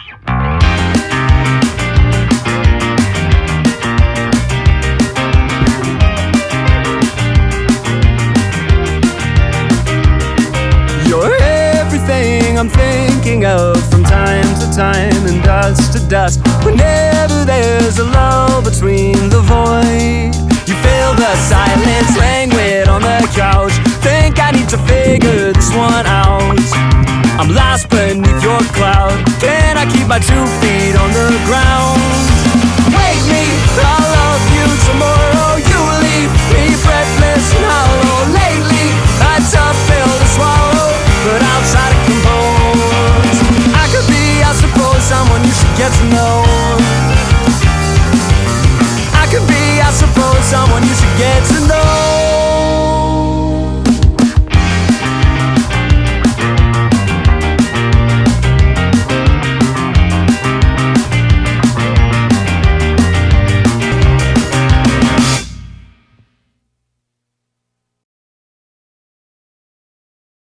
You're everything I'm thinking of from time to time and dust to dust. Whenever there's a lull between the void, you feel the silence, languid on the couch. Think I need to figure this one out. I'm lost beneath your cloud. Can I keep my 2 feet on the ground?